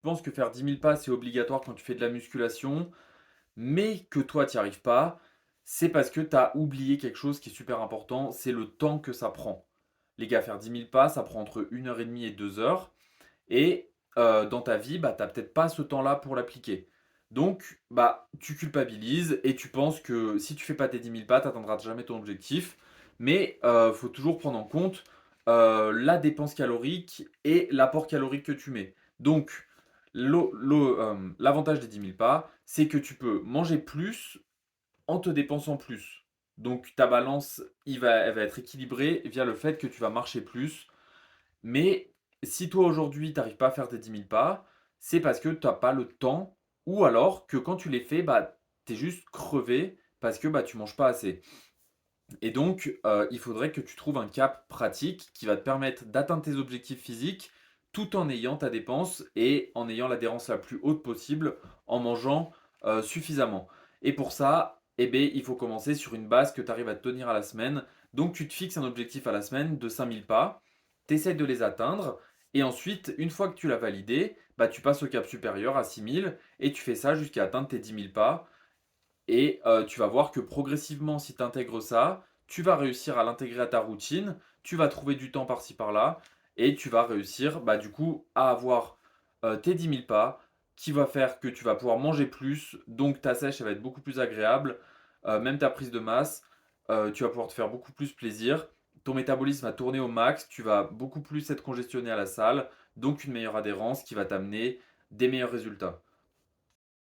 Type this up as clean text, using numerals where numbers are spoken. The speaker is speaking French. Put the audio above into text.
penses que faire 10 000 pas, c'est obligatoire quand tu fais de la musculation, mais que toi, tu n'y arrives pas, c'est parce que tu as oublié quelque chose qui est super important, c'est le temps que ça prend. Les gars, faire 10 000 pas, ça prend entre 1 heure et demie et 2 heures. Et dans ta vie, bah, tu n'as peut-être pas ce temps-là pour l'appliquer. Donc, bah, tu culpabilises et tu penses que si tu fais pas tes 10 000 pas, tu n'atteindras jamais ton objectif. Mais il faut toujours prendre en compte la dépense calorique et l'apport calorique que tu mets. Donc, l'avantage des 10 000 pas, c'est que tu peux manger plus en te dépensant plus. Donc, ta balance, elle va être équilibrée via le fait que tu vas marcher plus, mais si toi aujourd'hui tu n'arrives pas à faire tes 10 000 pas, c'est parce que tu n'as pas le temps ou alors que quand tu les fais, bah, tu es juste crevé parce que bah, tu manges pas assez. Et donc, il faudrait que tu trouves un cap pratique qui va te permettre d'atteindre tes objectifs physiques tout en ayant ta dépense et en ayant l'adhérence la plus haute possible en mangeant suffisamment. Et pour ça, eh ben, il faut commencer sur une base que tu arrives à tenir à la semaine. Donc, tu te fixes un objectif à la semaine de 5 000 pas, tu essaies de les atteindre. Et ensuite, une fois que tu l'as validé, bah, tu passes au cap supérieur à 6 000 et tu fais ça jusqu'à atteindre tes 10 000 pas. Et tu vas voir que progressivement, si tu intègres ça, tu vas réussir à l'intégrer à ta routine, tu vas trouver du temps par-ci par-là, et tu vas réussir bah, du coup à avoir tes 10 000 pas, qui va faire que tu vas pouvoir manger plus, donc ta sèche elle va être beaucoup plus agréable, même ta prise de masse, tu vas pouvoir te faire beaucoup plus plaisir, ton métabolisme va tourner au max, tu vas beaucoup plus être congestionné à la salle, donc une meilleure adhérence qui va t'amener des meilleurs résultats.